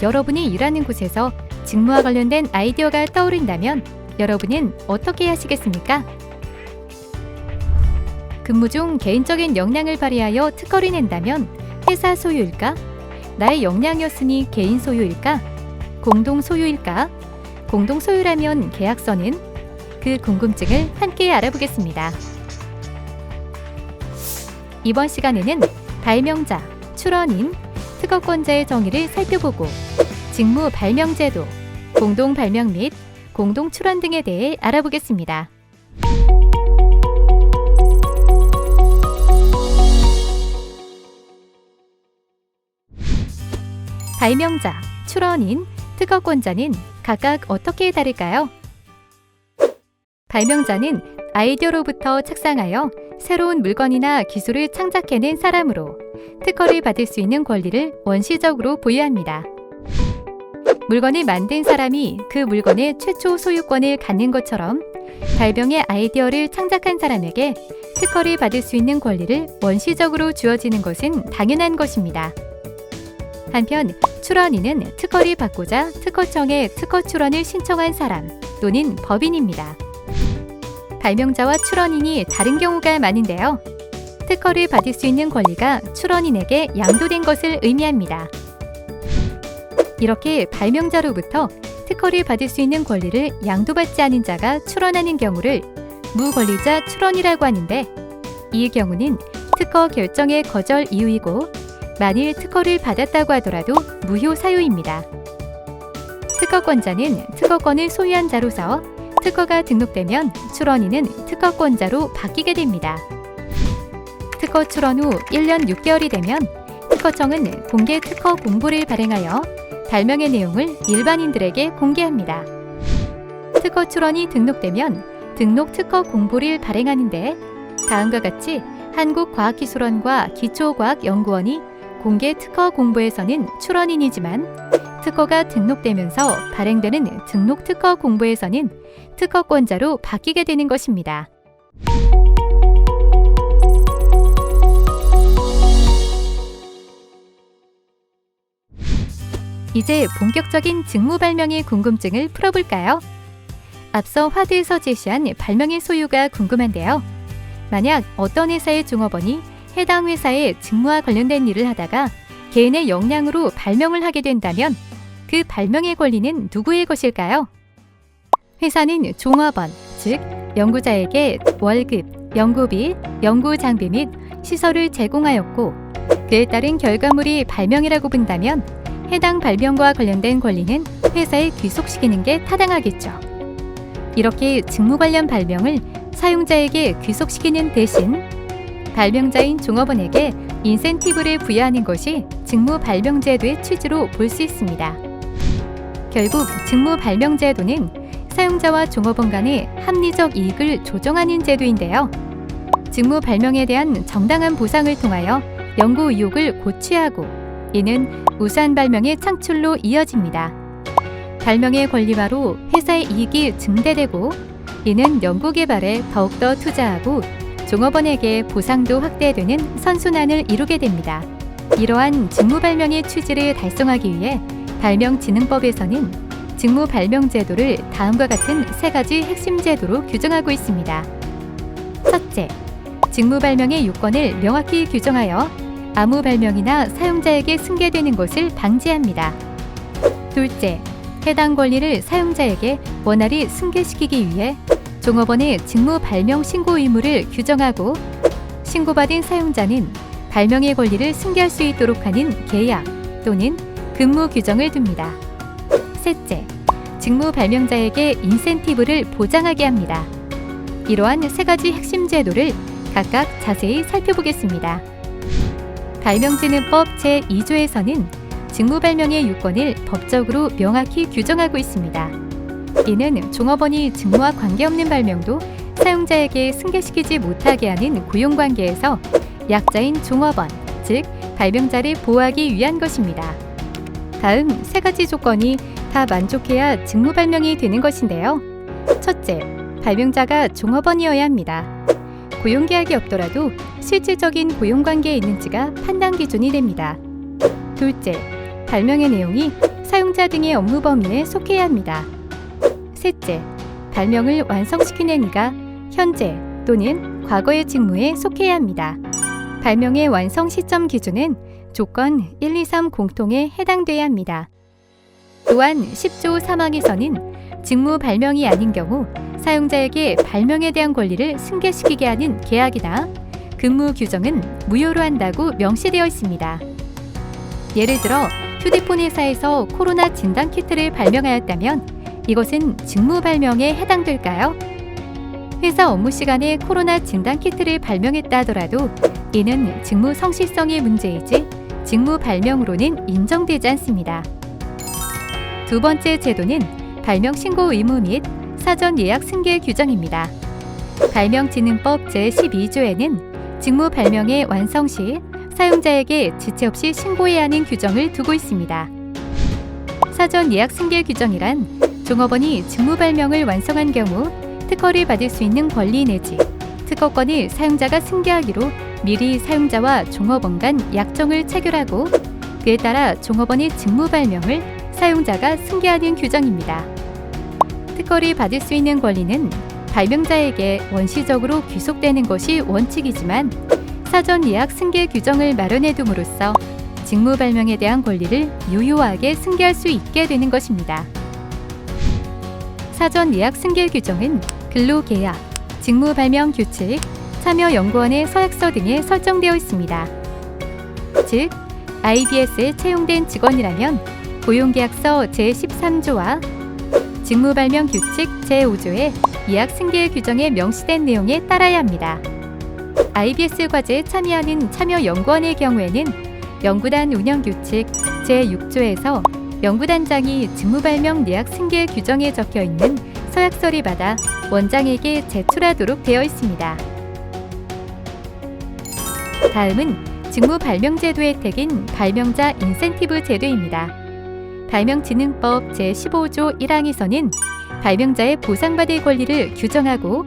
여러분이 일하는 곳에서 직무와 관련된 아이디어가 떠오른다면 여러분은 어떻게 하시겠습니까? 근무 중 개인적인 역량을 발휘하여 특허를 낸다면 회사 소유일까? 나의 역량이었으니 개인 소유일까? 공동 소유일까? 공동 소유라면 계약서는? 그 궁금증을 함께 알아보겠습니다. 이번 시간에는 발명자, 출원인, 특허권자의 정의를 살펴보고 직무 발명 제도, 공동 발명 및 공동 출원 등에 대해 알아보겠습니다. 발명자, 출원인, 특허권자는 각각 어떻게 다를까요? 발명자는 아이디어로부터 착상하여 새로운 물건이나 기술을 창작해낸 사람으로 특허를 받을 수 있는 권리를 원시적으로 보유합니다. 물건을 만든 사람이 그 물건의 최초 소유권을 갖는 것처럼 발명의 아이디어를 창작한 사람에게 특허를 받을 수 있는 권리를 원시적으로 주어지는 것은 당연한 것입니다. 한편 출원인은 특허를 받고자 특허청에 특허 출원을 신청한 사람 또는 법인입니다. 발명자와 출원인이 다른 경우가 많은데요. 특허를 받을 수 있는 권리가 출원인에게 양도된 것을 의미합니다. 이렇게 발명자로부터 특허를 받을 수 있는 권리를 양도받지 않은 자가 출원하는 경우를 무권리자 출원이라고 하는데, 이 경우는 특허 결정의 거절 이유이고 만일 특허를 받았다고 하더라도 무효 사유입니다. 특허권자는 특허권을 소유한 자로서 특허가 등록되면 출원인은 특허권자로 바뀌게 됩니다. 특허 출원 후 1년 6개월이 되면 특허청은 공개 특허 공보를 발행하여 발명의 내용을 일반인들에게 공개합니다. 특허 출원이 등록되면 등록 특허 공보를 발행하는데 다음과 같이 한국과학기술원과 기초과학연구원이 공개 특허 공보에서는 출원인이지만 특허가 등록되면서 발행되는 등록 특허 공보에서는 특허권자로 바뀌게 되는 것입니다. 이제 본격적인 직무 발명의 궁금증을 풀어볼까요? 앞서 화두에서 제시한 발명의 소유가 궁금한데요. 만약 어떤 회사의 종업원이 해당 회사의 직무와 관련된 일을 하다가 개인의 역량으로 발명을 하게 된다면 그 발명의 권리는 누구의 것일까요? 회사는 종업원, 즉 연구자에게 월급, 연구비, 연구 장비 및 시설을 제공하였고 그에 따른 결과물이 발명이라고 본다면 해당 발명과 관련된 권리는 회사에 귀속시키는 게 타당하겠죠. 이렇게 직무 관련 발명을 사용자에게 귀속시키는 대신 발명자인 종업원에게 인센티브를 부여하는 것이 직무 발명 제도의 취지로 볼 수 있습니다. 결국 직무 발명 제도는 사용자와 종업원 간의 합리적 이익을 조정하는 제도인데요. 직무 발명에 대한 정당한 보상을 통하여 연구 의욕을 고취하고 이는 우수한 발명의 창출로 이어집니다. 발명의 권리화로 회사의 이익이 증대되고 이는 연구개발에 더욱더 투자하고 종업원에게 보상도 확대되는 선순환을 이루게 됩니다. 이러한 직무 발명의 취지를 달성하기 위해 발명진흥법에서는 직무 발명 제도를 다음과 같은 세 가지 핵심 제도로 규정하고 있습니다. 첫째, 직무 발명의 요건을 명확히 규정하여 아무 발명이나 사용자에게 승계되는 것을 방지합니다. 둘째, 해당 권리를 사용자에게 원활히 승계시키기 위해 종업원의 직무 발명 신고 의무를 규정하고 신고받은 사용자는 발명의 권리를 승계할 수 있도록 하는 계약 또는 근무 규정을 둡니다. 셋째, 직무 발명자에게 인센티브를 보장하게 합니다. 이러한 세 가지 핵심 제도를 각각 자세히 살펴보겠습니다. 발명진흥법 제2조에서는 직무 발명의 요건을 법적으로 명확히 규정하고 있습니다. 이는 종업원이 직무와 관계없는 발명도 사용자에게 승계시키지 못하게 하는 고용관계에서 약자인 종업원, 즉 발명자를 보호하기 위한 것입니다. 다음 세 가지 조건이 다 만족해야 직무 발명이 되는 것인데요. 첫째, 발명자가 종업원이어야 합니다. 고용계약이 없더라도 실질적인 고용관계에 있는지가 판단 기준이 됩니다. 둘째, 발명의 내용이 사용자 등의 업무 범위에 속해야 합니다. 셋째, 발명을 완성시키는 이가 현재 또는 과거의 직무에 속해야 합니다. 발명의 완성 시점 기준은 조건 1, 2, 3 공통에 해당돼야 합니다. 또한 10조 3항에서는 직무 발명이 아닌 경우 사용자에게 발명에 대한 권리를 승계시키게 하는 계약이나 근무 규정은 무효로 한다고 명시되어 있습니다. 예를 들어 휴대폰 회사에서 코로나 진단 키트를 발명하였다면 이것은 직무 발명에 해당될까요? 회사 업무 시간에 코로나 진단 키트를 발명했다 하더라도 이는 직무 성실성의 문제이지 직무 발명으로는 인정되지 않습니다. 두 번째 제도는 발명 신고 의무 및 사전 예약 승계 규정입니다. 발명진흥법 제12조에는 직무 발명의 완성 시 사용자에게 지체 없이 신고해야 하는 규정을 두고 있습니다. 사전 예약 승계 규정이란 종업원이 직무 발명을 완성한 경우 특허를 받을 수 있는 권리 내지 특허권을 사용자가 승계하기로 미리 사용자와 종업원 간 약정을 체결하고 그에 따라 종업원의 직무 발명을 사용자가 승계하는 규정입니다. 특허를 받을 수 있는 권리는 발명자에게 원시적으로 귀속되는 것이 원칙이지만 사전 예약 승계 규정을 마련해 둠으로써 직무 발명에 대한 권리를 유효하게 승계할 수 있게 되는 것입니다. 사전 예약 승계 규정은 근로계약, 직무 발명 규칙, 참여연구원의 서약서 등에 설정되어 있습니다. 즉, IBS에 채용된 직원이라면 고용계약서 제13조와 직무 발명 규칙 제5조의 예약 승계 규정에 명시된 내용에 따라야 합니다. IBS 과제에 참여하는 참여연구원의 경우에는 연구단 운영규칙 제6조에서 연구단장이 직무 발명 예약 승계 규정에 적혀 있는 서약서를 받아 원장에게 제출하도록 되어 있습니다. 다음은 직무 발명 제도 혜택인 발명자 인센티브 제도입니다. 발명진흥법 제15조 1항에서는 발명자의 보상받을 권리를 규정하고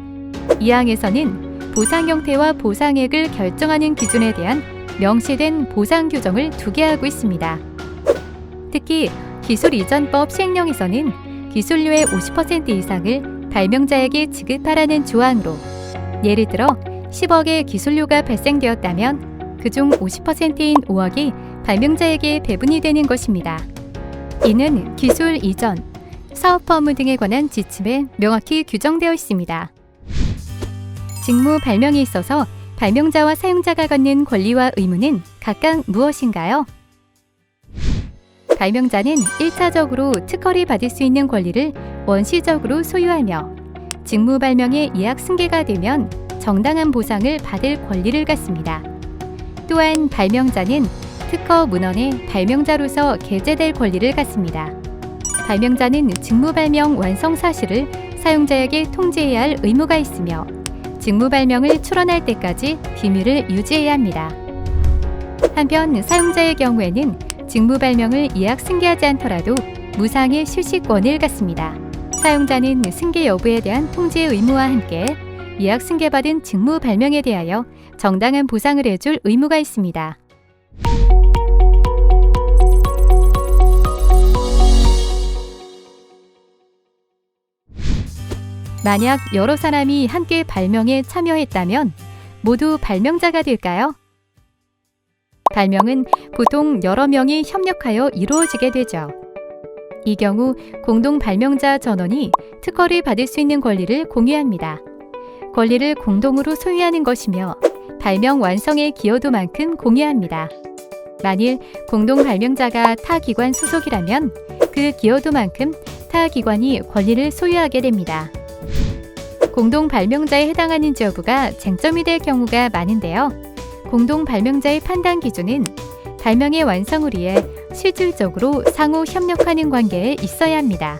2항에서는 보상 형태와 보상액을 결정하는 기준에 대한 명시된 보상 규정을 두게 하고 있습니다. 특히 기술이전법 시행령에서는 기술료의 50% 이상을 발명자에게 지급하라는 조항으로 예를 들어 10억의 기술료가 발생되었다면 그중 50%인 5억이 발명자에게 배분이 되는 것입니다. 이는 기술 이전, 사업 업무 등에 관한 지침에 명확히 규정되어 있습니다. 직무 발명에 있어서 발명자와 사용자가 갖는 권리와 의무는 각각 무엇인가요? 발명자는 1차적으로 특허를 받을 수 있는 권리를 원시적으로 소유하며 직무 발명의 예약 승계가 되면 정당한 보상을 받을 권리를 갖습니다. 또한 발명자는 특허 문헌에 발명자로서 게재될 권리를 갖습니다. 발명자는 직무 발명 완성 사실을 사용자에게 통지해야 할 의무가 있으며 직무 발명을 출원할 때까지 비밀을 유지해야 합니다. 한편 사용자의 경우에는 직무 발명을 예약 승계하지 않더라도 무상의 실시권을 갖습니다. 사용자는 승계 여부에 대한 통지의 의무와 함께 예약 승계받은 직무 발명에 대하여 정당한 보상을 해줄 의무가 있습니다. 만약 여러 사람이 함께 발명에 참여했다면 모두 발명자가 될까요? 발명은 보통 여러 명이 협력하여 이루어지게 되죠. 이 경우 공동 발명자 전원이 특허를 받을 수 있는 권리를 공유합니다. 권리를 공동으로 소유하는 것이며 발명 완성의 기여도만큼 공유합니다. 만일 공동 발명자가 타 기관 소속이라면 그 기여도만큼 타 기관이 권리를 소유하게 됩니다. 공동 발명자에 해당하는지 여부가 쟁점이 될 경우가 많은데요. 공동 발명자의 판단 기준은 발명의 완성을 위해 실질적으로 상호 협력하는 관계에 있어야 합니다.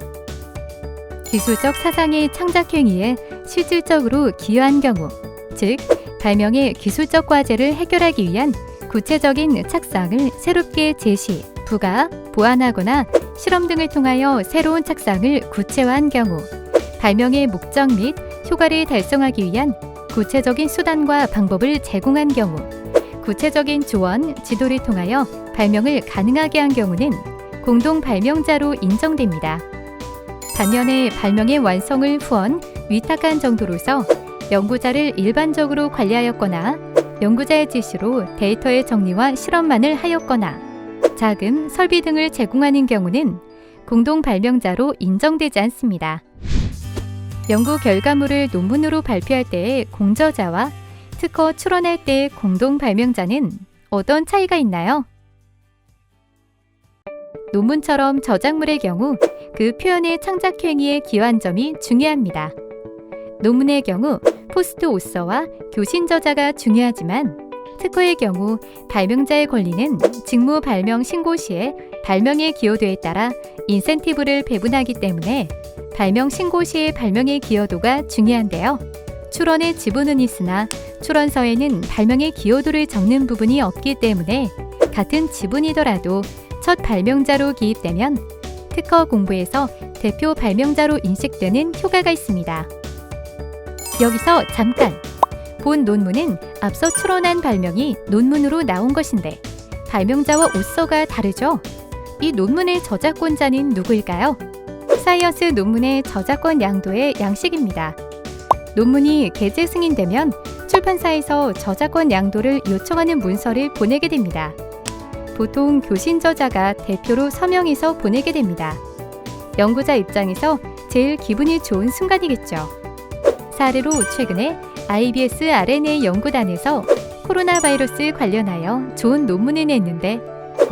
기술적 사상의 창작 행위에 실질적으로 기여한 경우, 즉 발명의 기술적 과제를 해결하기 위한 구체적인 착상을 새롭게 제시, 부가, 보완하거나 실험 등을 통하여 새로운 착상을 구체화한 경우, 발명의 목적 및 효과를 달성하기 위한 구체적인 수단과 방법을 제공한 경우, 구체적인 조언, 지도를 통하여 발명을 가능하게 한 경우는 공동 발명자로 인정됩니다. 반면에 발명의 완성을 후원, 위탁한 정도로서 연구자를 일반적으로 관리하였거나 연구자의 지시로 데이터의 정리와 실험만을 하였거나 자금, 설비 등을 제공하는 경우는 공동 발명자로 인정되지 않습니다. 연구 결과물을 논문으로 발표할 때의 공저자와 특허 출원할 때의 공동 발명자는 어떤 차이가 있나요? 논문처럼 저작물의 경우 그 표현의 창작 행위에 기여한 점이 중요합니다. 논문의 경우 포스트 오서와 교신 저자가 중요하지만 특허의 경우 발명자의 권리는 직무 발명 신고 시에 발명의 기여도에 따라 인센티브를 배분하기 때문에 발명 신고 시의 발명의 기여도가 중요한데요. 출원의 지분은 있으나 출원서에는 발명의 기여도를 적는 부분이 없기 때문에 같은 지분이더라도 첫 발명자로 기입되면 특허 공부에서 대표 발명자로 인식되는 효과가 있습니다. 여기서 잠깐! 본 논문은 앞서 출원한 발명이 논문으로 나온 것인데 발명자와 오서가 다르죠? 이 논문의 저작권자는 누구일까요? 사이언스 논문의 저작권 양도의 양식입니다. 논문이 게재 승인되면 출판사에서 저작권 양도를 요청하는 문서를 보내게 됩니다. 보통 교신 저자가 대표로 서명해서 보내게 됩니다. 연구자 입장에서 제일 기분이 좋은 순간이겠죠. 사례로 최근에 IBS RNA 연구단에서 코로나 바이러스 관련하여 좋은 논문을 냈는데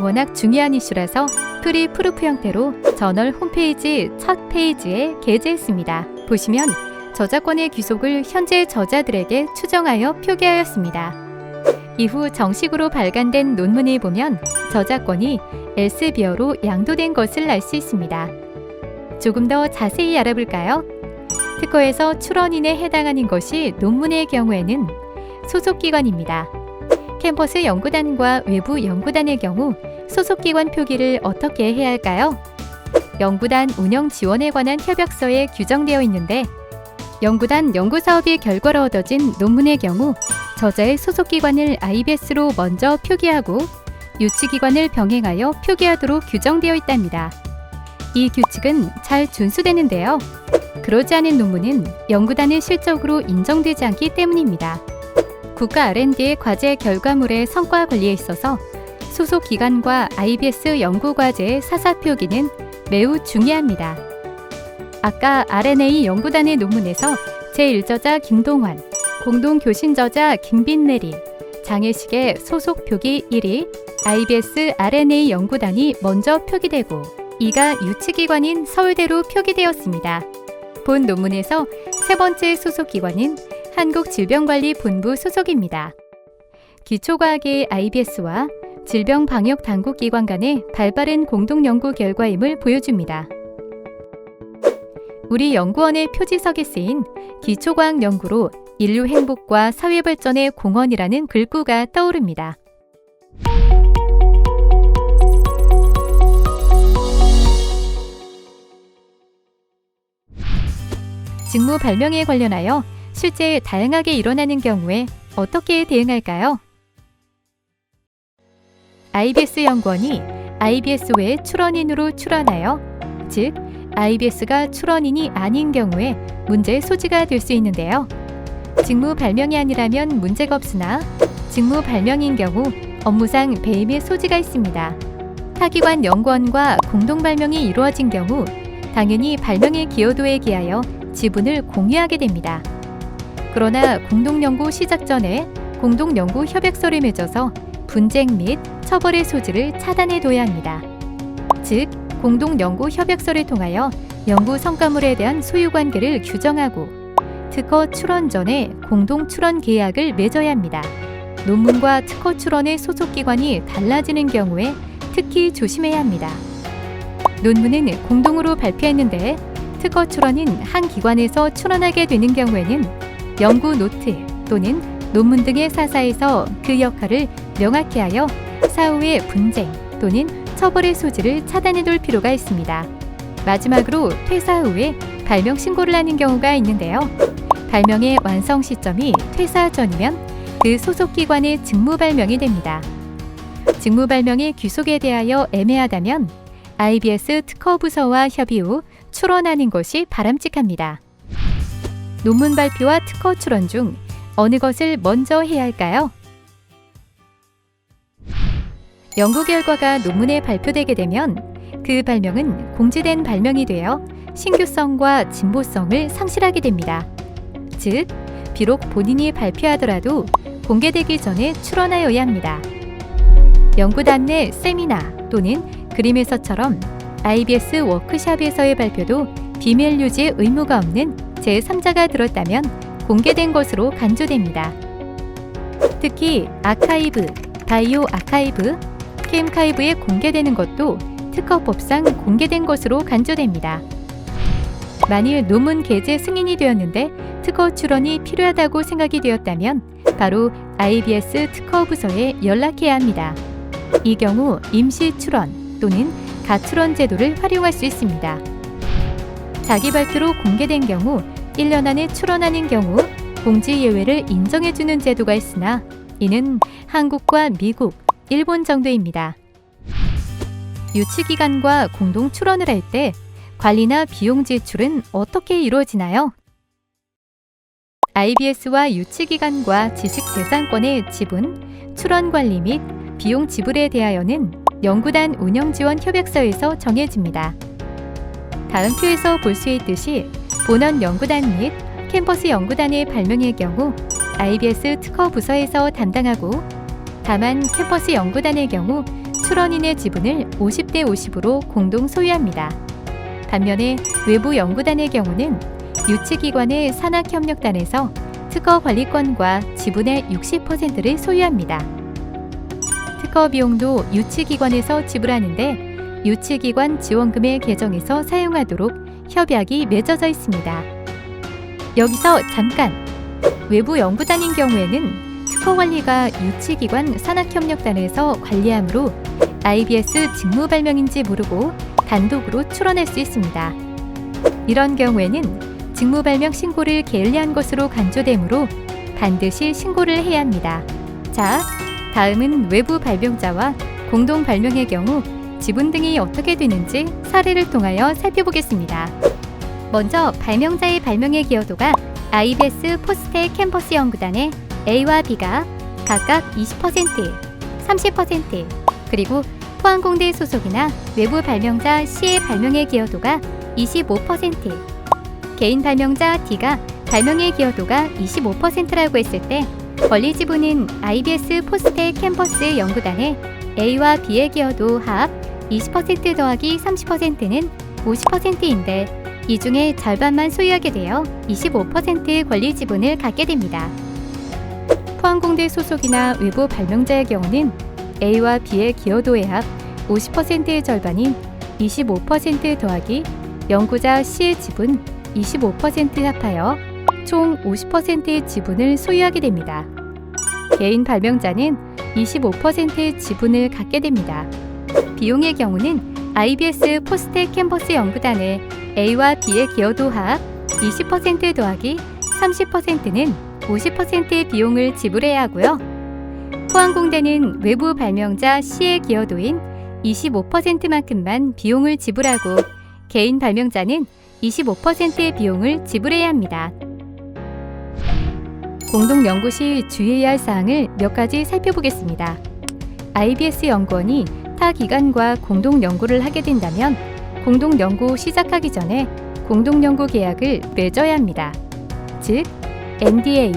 워낙 중요한 이슈라서 프리프루프 형태로 저널 홈페이지 첫 페이지에 게재했습니다. 보시면 저작권의 귀속을 현재 저자들에게 추정하여 표기하였습니다. 이후 정식으로 발간된 논문을 보면 저작권이 엘세비어로 양도된 것을 알 수 있습니다. 조금 더 자세히 알아볼까요? 특허에서 출원인에 해당하는 것이 논문의 경우에는 소속기관입니다. 캠퍼스 연구단과 외부 연구단의 경우 소속기관 표기를 어떻게 해야 할까요? 연구단 운영 지원에 관한 협약서에 규정되어 있는데 연구단 연구사업의 결과로 얻어진 논문의 경우 저자의 소속기관을 IBS로 먼저 표기하고 유치기관을 병행하여 표기하도록 규정되어 있답니다. 이 규칙은 잘 준수되는데요. 그러지 않은 논문은 연구단의 실적으로 인정되지 않기 때문입니다. 국가 R&D의 과제 결과물의 성과 관리에 있어서 소속기관과 IBS 연구과제의 사사 표기는 매우 중요합니다. 아까 RNA 연구단의 논문에서 제1저자 김동환, 공동교신저자 김빈내리, 장애식의 소속 표기 1위, IBS RNA 연구단이 먼저 표기되고 2가 유치기관인 서울대로 표기되었습니다. 본 논문에서 세 번째 소속기관은 한국질병관리본부 소속입니다. 기초과학의 IBS와 질병방역당국기관 간의 발빠른 공동연구 결과임을 보여줍니다. 우리 연구원의 표지석에 쓰인 기초과학 연구로 인류 행복과 사회 발전의 공헌이라는 글구가 떠오릅니다. 직무 발명에 관련하여 실제 다양하게 일어나는 경우에 어떻게 대응할까요? IBS 연구원이 IBS 외 출원인으로 출원하여, 즉 IBS가 출원인이 아닌 경우에 문제의 소지가 될 수 있는데요. 직무 발명이 아니라면 문제가 없으나 직무 발명인 경우 업무상 배임의 소지가 있습니다. 타기관 연구원과 공동 발명이 이루어진 경우 당연히 발명의 기여도에 기하여 지분을 공유하게 됩니다. 그러나 공동연구 시작 전에 공동연구 협약서를 맺어서 분쟁 및 처벌의 소지를 차단해둬야 합니다. 즉, 공동연구 협약서를 통하여 연구 성과물에 대한 소유관계를 규정하고 특허 출원 전에 공동 출원 계약을 맺어야 합니다. 논문과 특허 출원의 소속기관이 달라지는 경우에 특히 조심해야 합니다. 논문은 공동으로 발표했는데 특허 출원인 한 기관에서 출원하게 되는 경우에는 연구 노트 또는 논문 등의 사사에서 그 역할을 명확히 하여 사후의 분쟁 또는 처벌의 소지를 차단해둘 필요가 있습니다. 마지막으로 퇴사 후에 발명 신고를 하는 경우가 있는데요. 발명의 완성 시점이 퇴사 전이면 그 소속기관의 직무 발명이 됩니다. 직무 발명의 귀속에 대하여 애매하다면 IBS 특허 부서와 협의 후 출원하는 것이 바람직합니다. 논문 발표와 특허 출원 중 어느 것을 먼저 해야 할까요? 연구 결과가 논문에 발표되게 되면 그 발명은 공지된 발명이 되어 신규성과 진보성을 상실하게 됩니다. 즉, 비록 본인이 발표하더라도 공개되기 전에 출원하여야 합니다. 연구단 내 세미나 또는 그림에서처럼 IBS 워크샵에서의 발표도 비밀 유지 의무가 없는 제3자가 들었다면 공개된 것으로 간주됩니다. 특히 아카이브, 바이오 아카이브, 캠카이브에 공개되는 것도 특허법상 공개된 것으로 간주됩니다. 만일 논문 게재 승인이 되었는데 특허 출원이 필요하다고 생각이 되었다면 바로 IBS 특허 부서에 연락해야 합니다. 이 경우 임시 출원 또는 가출원 제도를 활용할 수 있습니다. 자기 발표로 공개된 경우 1년 안에 출원하는 경우 공지 예외를 인정해주는 제도가 있으나 이는 한국과 미국, 일본 정도입니다. 유치기관과 공동 출원을 할 때 관리나 비용 지출은 어떻게 이루어지나요? IBS와 유치기관과 지식재산권의 지분, 출원 관리 및 비용 지불에 대하여는 연구단 운영지원 협약서에서 정해집니다. 다음 표에서 볼 수 있듯이 본원 연구단 및 캠퍼스 연구단의 발명의 경우 IBS 특허 부서에서 담당하고 다만 캠퍼스 연구단의 경우 출원인의 지분을 50대 50으로 공동 소유합니다. 반면에 외부 연구단의 경우는 유치기관의 산학협력단에서 특허 관리권과 지분의 60%를 소유합니다. 특허 비용도 유치기관에서 지불하는데 유치기관 지원금의 계정에서 사용하도록 협약이 맺어져 있습니다. 여기서 잠깐! 외부 연구단인 경우에는 특허 관리가 유치기관 산학협력단에서 관리하므로 IBS 직무 발명인지 모르고 단독으로 출원할 수 있습니다. 이런 경우에는 직무 발명 신고를 게을리한 것으로 간주되므로 반드시 신고를 해야 합니다. 자, 다음은 외부 발명자와 공동 발명의 경우 지분 등이 어떻게 되는지 사례를 통하여 살펴보겠습니다. 먼저 발명자의 발명의 기여도가 IBS 포스텍 캠퍼스 연구단의 A와 B가 각각 20%, 30%, 그리고 포항공대 소속이나 외부 발명자 C의 발명의 기여도가 25%, 개인 발명자 D가 발명의 기여도가 25%라고 했을 때 권리 지분은 IBS 포스텍 캠퍼스 연구단의 A와 B의 기여도 합 20% 더하기 30%는 50%인데 이 중에 절반만 소유하게 되어 25%의 권리 지분을 갖게 됩니다. 포항공대 소속이나 외부 발명자의 경우는 A와 B의 기여도의 합 50%의 절반인 25% 더하기 연구자 C의 지분 25% 합하여 총 50%의 지분을 소유하게 됩니다. 개인 발명자는 25%의 지분을 갖게 됩니다. 비용의 경우는 IBS 포스텍 캠퍼스 연구단의 A와 B의 기여도 합 20% 더하기 30%는 50%의 비용을 지불해야 하고요. 포항공대는 외부 발명자 C의 기여도인 25%만큼만 비용을 지불하고 개인 발명자는 25%의 비용을 지불해야 합니다. 공동 연구 시 주의해야 할 사항을 몇 가지 살펴보겠습니다. IBS 연구원이 타 기관과 공동 연구를 하게 된다면 공동 연구 시작하기 전에 공동 연구 계약을 맺어야 합니다. 즉, NDA,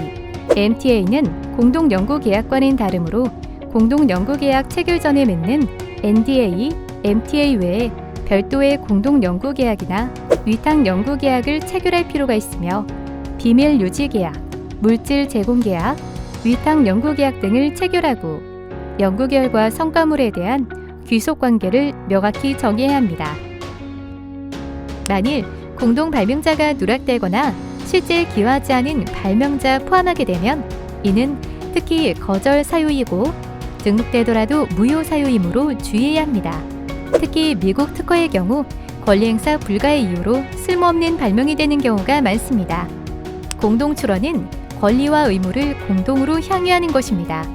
MTA는 공동 연구 계약과는 다르므로 공동 연구 계약 체결 전에 맺는 NDA, MTA 외에 별도의 공동 연구 계약이나 위탁 연구 계약을 체결할 필요가 있으며 비밀 유지 계약, 물질 제공 계약, 위탁 연구 계약 등을 체결하고 연구 결과 성과물에 대한 귀속 관계를 명확히 정해야 합니다. 만일 공동 발명자가 누락되거나 실제 기여하지 않은 발명자 포함하게 되면 이는 특히 거절 사유이고 등록되더라도 무효 사유이므로 주의해야 합니다. 특히 미국 특허의 경우 권리 행사 불가의 이유로 쓸모없는 발명이 되는 경우가 많습니다. 공동 출원은 권리와 의무를 공동으로 향유하는 것입니다.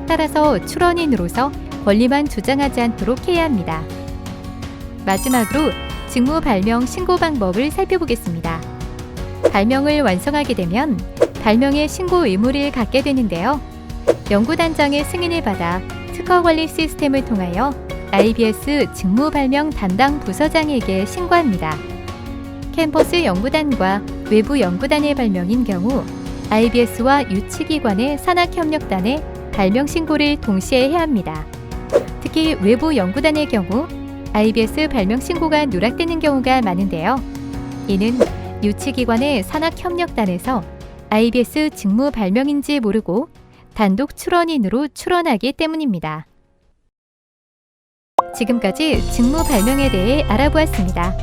따라서 출원인으로서 권리만 주장하지 않도록 해야 합니다. 마지막으로 직무 발명 신고 방법을 살펴보겠습니다. 발명을 완성하게 되면 발명의 신고 의무를 갖게 되는데요. 연구단장의 승인을 받아 특허 관리 시스템을 통하여 IBS 직무 발명 담당 부서장에게 신고합니다. 캠퍼스 연구단과 외부 연구단의 발명인 경우 IBS와 유치기관의 산학협력단에 발명 신고를 동시에 해야 합니다. 특히 외부 연구단의 경우 IBS 발명 신고가 누락되는 경우가 많은데요. 이는 유치기관의 산학협력단에서 IBS 직무 발명인지 모르고 단독 출원인으로 출원하기 때문입니다. 지금까지 직무 발명에 대해 알아보았습니다.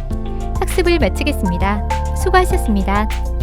학습을 마치겠습니다. 수고하셨습니다.